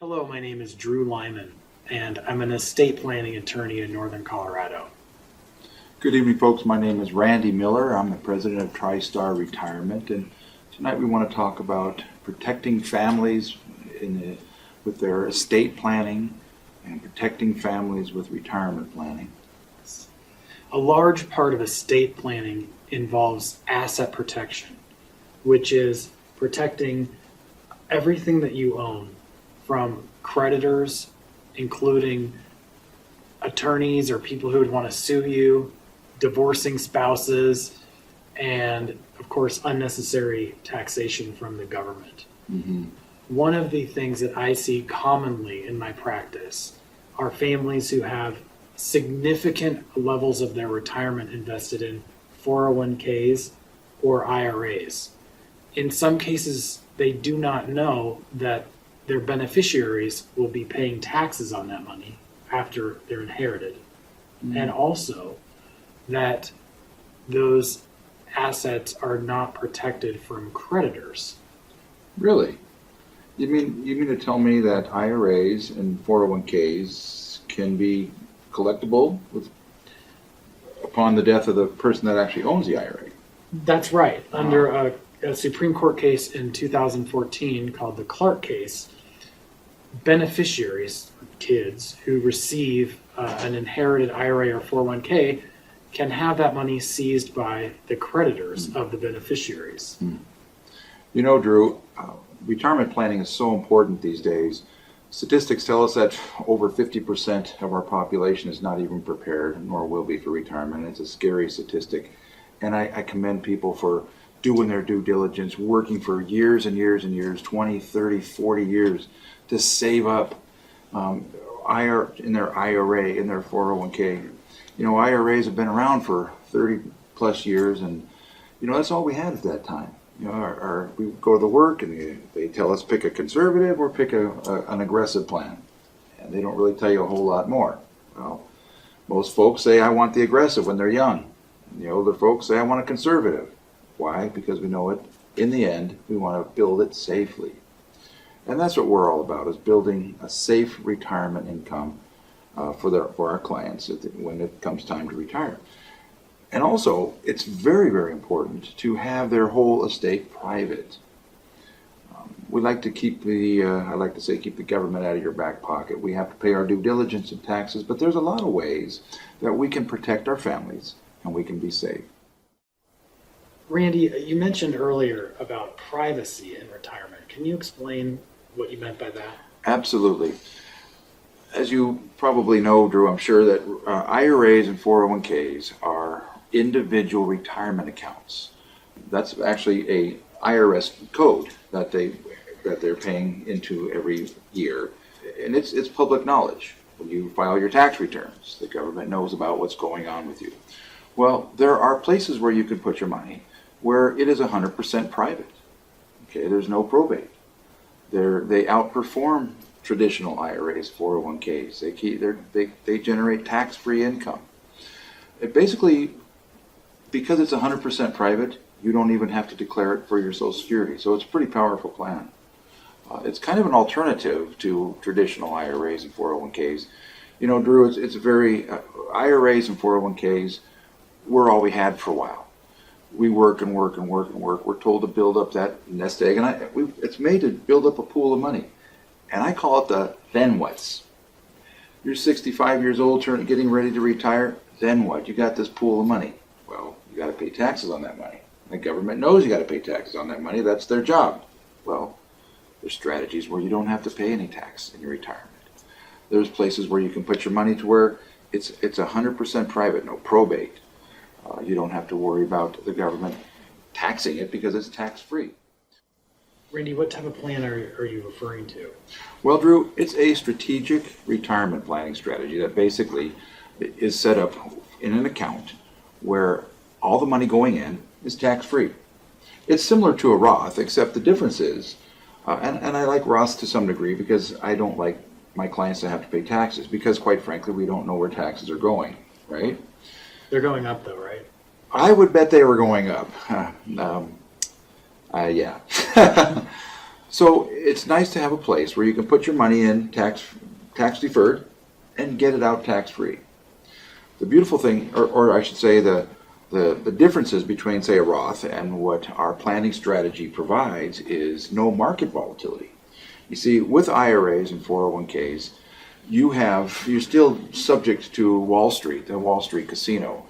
Hello, my name is Drew Wyman, and I'm an estate planning attorney in Northern Colorado. Good evening, folks. My name is Randy Miller. I'm the president of TriStar Retirement, and tonight we want to talk about protecting families with their estate planning and protecting families with retirement planning. A large part of estate planning involves asset protection, which is protecting everything that you own from creditors, including attorneys or people who would want to sue you, divorcing spouses, and of course, unnecessary taxation from the government. Mm-hmm. One of the things that I see commonly in my practice are families who have significant levels of their retirement invested in 401ks or IRAs. In some cases, they do not know that their beneficiaries will be paying taxes on that money after they're inherited. Mm-hmm. And also that those assets are not protected from creditors. Really? You mean to tell me that IRAs and 401ks can be collectible upon the death of the person that actually owns the IRA? That's right. Under a Supreme Court case in 2014 called the Clark case, beneficiaries, kids who receive an inherited IRA or 401k can have that money seized by the creditors of the beneficiaries. You know, Drew, retirement planning is so important these days. Statistics tell us that over 50% of our population is not even prepared, nor will be, for retirement. It's a scary statistic. And I commend people for doing their due diligence, working for years and years and years, 20, 30, 40 years, to save up in their IRA, in their 401k. You know, IRAs have been around for 30 plus years, and you know, that's all we had at that time. You know, we go to work and they tell us pick a conservative or pick an aggressive plan, and they don't really tell you a whole lot more. Well, most folks say I want the aggressive when they're young. And the older folks say I want a conservative. Why? Because we know it. In the end, we want to build it safely. And that's what we're all about, is building a safe retirement income for our clients when it comes time to retire. And also, it's very, very important to have their whole estate private. We like to keep keep the government out of your back pocket. We have to pay our due diligence and taxes, but there's a lot of ways that we can protect our families and we can be safe. Randy, you mentioned earlier about privacy in retirement. Can you explain what you meant by that? Absolutely. As you probably know, Drew, I'm sure that IRAs and 401ks are individual retirement accounts. That's actually a IRS code that they're paying into every year, and it's public knowledge. When you file your tax returns, the government knows about what's going on with you. Well, there are places where you can put your money where it is 100% private. Okay, there's no probate. They outperform traditional IRAs, 401ks. They generate tax-free income. It basically, because it's 100% private, you don't even have to declare it for your Social Security. So it's a pretty powerful plan. It's kind of an alternative to traditional IRAs and 401ks. You know, Drew, it's very IRAs and 401ks were all we had for a while. We work and work and work and work. We're told to build up that nest egg, and it's made to build up a pool of money. And I call it the then what's. You're 65 years old, getting ready to retire. Then what? You got this pool of money. Well, you got to pay taxes on that money. The government knows you got to pay taxes on that money. That's their job. Well, there's strategies where you don't have to pay any tax in your retirement. There's places where you can put your money to where it's 100% private, no probate. You don't have to worry about the government taxing it because it's tax-free. Randy, what type of plan are you referring to? Well, Drew, it's a strategic retirement planning strategy that basically is set up in an account where all the money going in is tax-free. It's similar to a Roth, except the difference is, and I like Roths to some degree because I don't like my clients to have to pay taxes because, quite frankly, we don't know where taxes are going, right? They're going up though, right? I would bet they were going up. Yeah. So it's nice to have a place where you can put your money in tax deferred and get it out tax free. The beautiful thing, or I should say the differences between, say, a Roth and what our planning strategy provides is no market volatility. You see, with IRAs and 401ks, you're still subject to Wall Street, the Wall Street casino.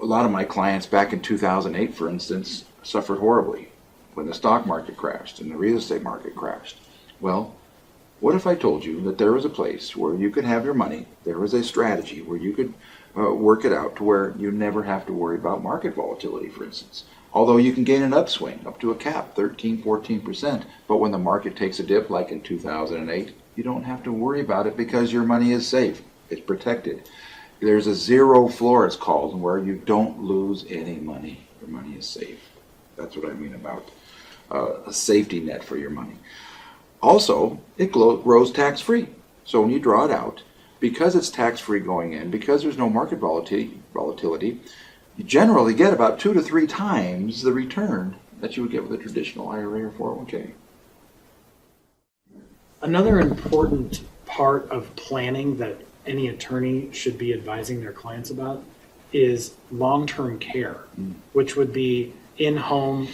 A lot of my clients back in 2008, for instance, suffered horribly when the stock market crashed and the real estate market crashed. Well, what if I told you that there was a place where you could have your money, there was a strategy where you could work it out to where you never have to worry about market volatility, for instance. Although you can gain an upswing up to a cap, 13, 14%, but when the market takes a dip like in 2008, you don't have to worry about it because your money is safe, it's protected. There's a zero floor, it's called, where you don't lose any money. Your money is safe. That's what I mean about a safety net for your money. Also, it grows tax-free. So when you draw it out, because it's tax-free going in, because there's no market volatility, you generally get about 2 to 3 times the return that you would get with a traditional IRA or 401k. Another important part of planning that any attorney should be advising their clients about is long-term care, which would be in-home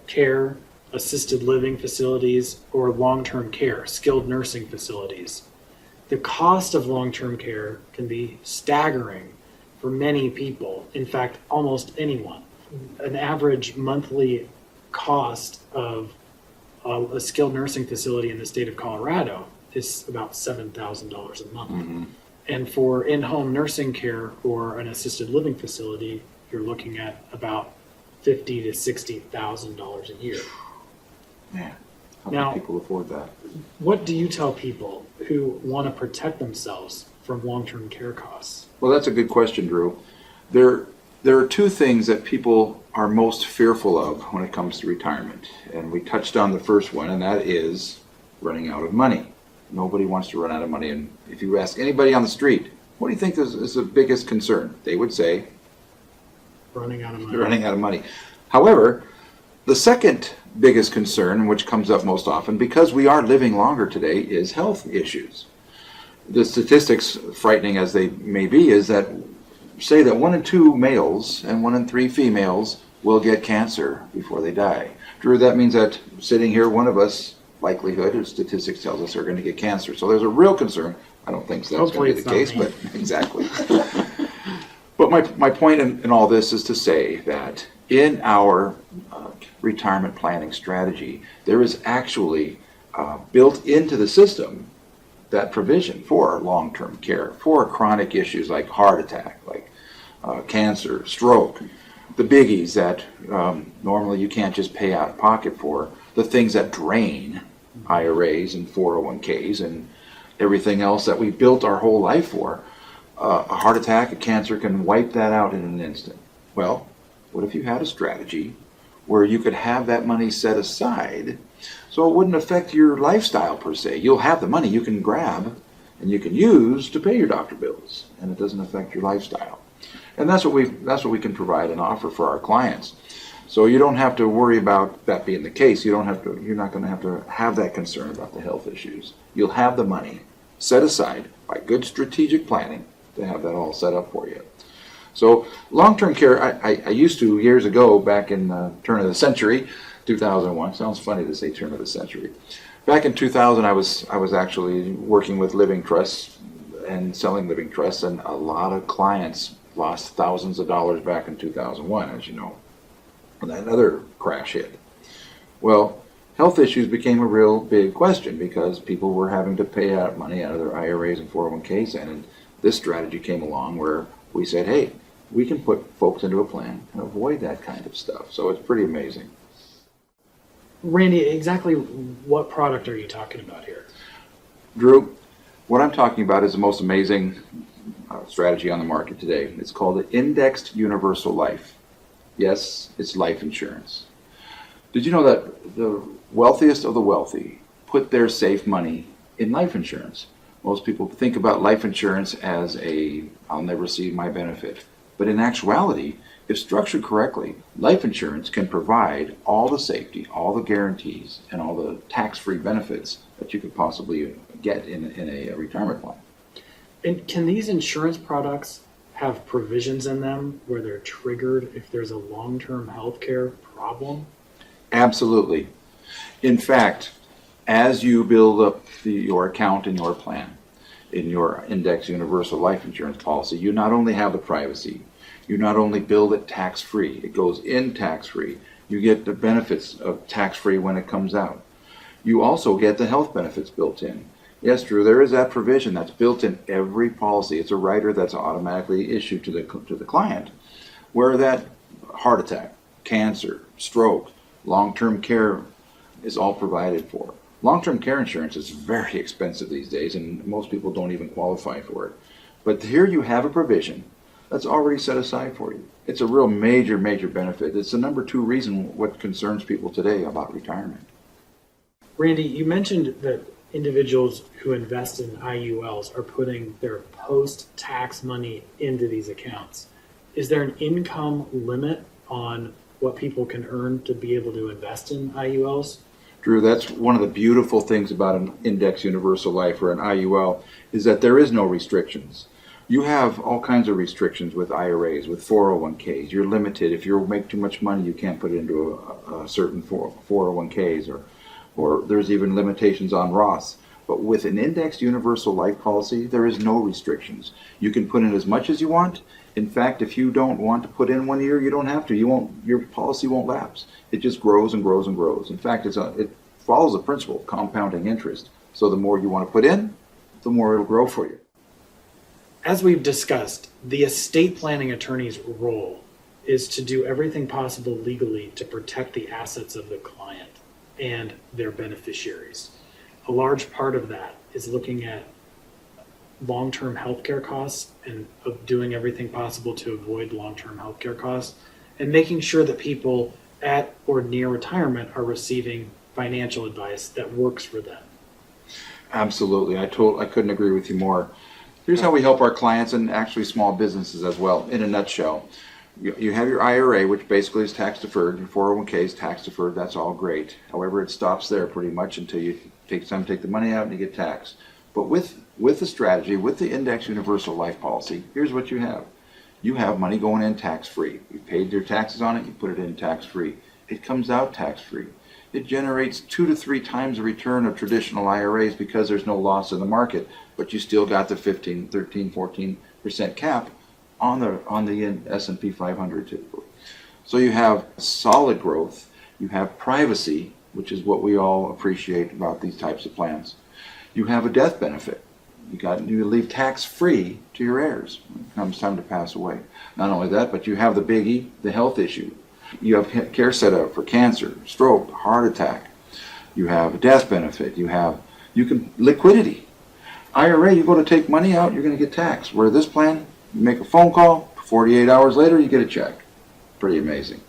care, assisted living facilities, or long-term care, skilled nursing facilities. The cost of long-term care can be staggering for many people. In fact, almost anyone. An average monthly cost of a skilled nursing facility in the state of Colorado is about $7,000 a month. Mm-hmm. And for in-home nursing care or an assisted living facility, you're looking at about $50,000 to $60,000 a year. Man, how now, can people afford that? What do you tell people who want to protect themselves from long-term care costs? Well, that's a good question, Drew. There are 2 things that people are most fearful of when it comes to retirement. And we touched on the first one, and that is running out of money. Nobody wants to run out of money. And if you ask anybody on the street, what do you think is the biggest concern? They would say, running out of money. Running out of money. However, the second biggest concern, which comes up most often, because we are living longer today, is health issues. The statistics, frightening as they may be, is that say that 1 in 2 males and 1 in 3 females will get cancer before they die. Drew, that means that sitting here, one of us, likelihood or statistics tells us, are going to get cancer. So there's a real concern. I don't think that's going to be the case, but exactly. But my point in all this is to say that in our retirement planning strategy, there is actually built into the system that provision for long-term care, for chronic issues like heart attack, like cancer, stroke, the biggies that normally you can't just pay out of pocket for, the things that drain IRAs and 401ks and everything else that we built our whole life for. A heart attack, a cancer can wipe that out in an instant. Well, what if you had a strategy where you could have that money set aside so it wouldn't affect your lifestyle per se? You'll have the money you can grab and you can use to pay your doctor bills, and it doesn't affect your lifestyle. And that's what we can provide and offer for our clients. So you don't have to worry about that being the case. You're not going to have that concern about the health issues. You'll have the money set aside by good strategic planning to have that all set up for you. So long-term care, I used to years ago, back in the turn of the century, 2001. Sounds funny to say turn of the century. Back in 2000, I was actually working with living trusts and selling living trusts, and a lot of clients lost thousands of dollars back in 2001, as you know, when that other crash hit. Well, health issues became a real big question because people were having to pay out money out of their IRAs and 401ks, and this strategy came along where we said, hey, we can put folks into a plan and avoid that kind of stuff. So it's pretty amazing. Randy, exactly what product are you talking about here? Drew, what I'm talking about is the most amazing strategy on the market today. It's called the Indexed Universal Life. Yes, it's life insurance. Did you know that the wealthiest of the wealthy put their safe money in life insurance? Most people think about life insurance as I'll never see my benefit. But in actuality, If structured correctly, life insurance can provide all the safety, all the guarantees, and all the tax-free benefits that you could possibly get in a retirement plan. And can these insurance products have provisions in them where they're triggered if there's a long-term healthcare problem? Absolutely. In fact, as you build up your account in your plan, in your index universal life insurance policy, you not only have the privacy, you not only build it tax-free, it goes in tax-free, you get the benefits of tax-free when it comes out. You also get the health benefits built in. Yes, Drew, there is that provision that's built in every policy. It's a rider that's automatically issued to the client, where that heart attack, cancer, stroke, long-term care is all provided for. Long-term care insurance is very expensive these days, and most people don't even qualify for it. But here you have a provision that's already set aside for you. It's a real major benefit. It's the number 2 reason what concerns people today about retirement. Randy, you mentioned that individuals who invest in IULs are putting their post-tax money into these accounts. Is there an income limit on what people can earn to be able to invest in IULs? Drew, that's one of the beautiful things about an index universal life or an IUL is that there is no restrictions. You have all kinds of restrictions with IRAs, with 401ks. You're limited. If you make too much money, you can't put it into a certain 401ks, or there's even limitations on Roths. But with an indexed universal life policy, there is no restrictions. You can put in as much as you want. In fact, if you don't want to put in 1 year, you don't have to. Your policy won't lapse. It just grows and grows and grows. In fact, it follows the principle of compounding interest. So the more you want to put in, the more it'll grow for you. As we've discussed, the estate planning attorney's role is to do everything possible legally to protect the assets of the client and their beneficiaries. A large part of that is looking at long-term healthcare costs and of doing everything possible to avoid long-term healthcare costs and making sure that people at or near retirement are receiving financial advice that works for them. Absolutely. I couldn't agree with you more. Here's how we help our clients and actually small businesses as well, in a nutshell. You have your IRA, which basically is tax deferred. Your 401k is tax deferred. That's all great. However, it stops there pretty much until you take the money out and you get taxed. But with the strategy, with the index universal life policy, here's what you have. You have money going in tax-free. You paid your taxes on it, you put it in tax-free. It comes out tax-free. It generates 2 to 3 times the return of traditional IRAs because there's no loss in the market, but you still got the 15, 13, 14% cap on the S&P 500 typically. So you have solid growth, you have privacy, which is what we all appreciate about these types of plans. You have a death benefit. You leave tax-free to your heirs when it comes time to pass away. Not only that, but you have the biggie, the health issue. You have care set up for cancer, stroke, heart attack. You have a death benefit. Liquidity. IRA, you go to take money out, you're going to get taxed. Where this plan, you make a phone call, 48 hours later, you get a check. Pretty amazing.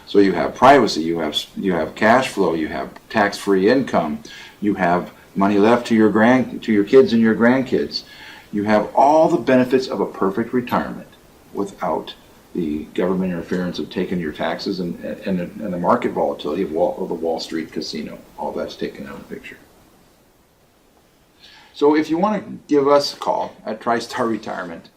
So you have privacy, you have cash flow, you have tax-free income, you have money left to your kids and your grandkids. You have all the benefits of a perfect retirement without the government interference of taking your taxes and the market volatility of the Wall Street casino. All that's taken out of the picture. So if you want to give us a call at TriStar Retirement,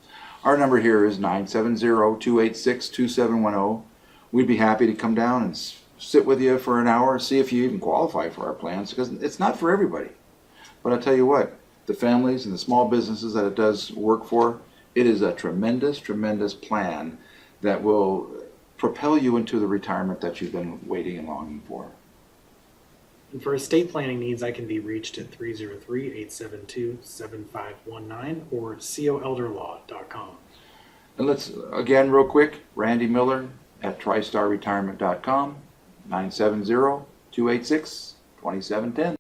our number here is 970-286-2710. We'd be happy to come down and sit with you for an hour, see if you even qualify for our plans, because it's not for everybody. But I'll tell you what, the families and the small businesses that it does work for, it is a tremendous plan that will propel you into the retirement that you've been waiting and longing for. And for estate planning needs, I can be reached at 303-872-7519 or coelderlaw.com. And let's, again, real quick, Randy Miller at tristarretirement.com, 970-286-2710.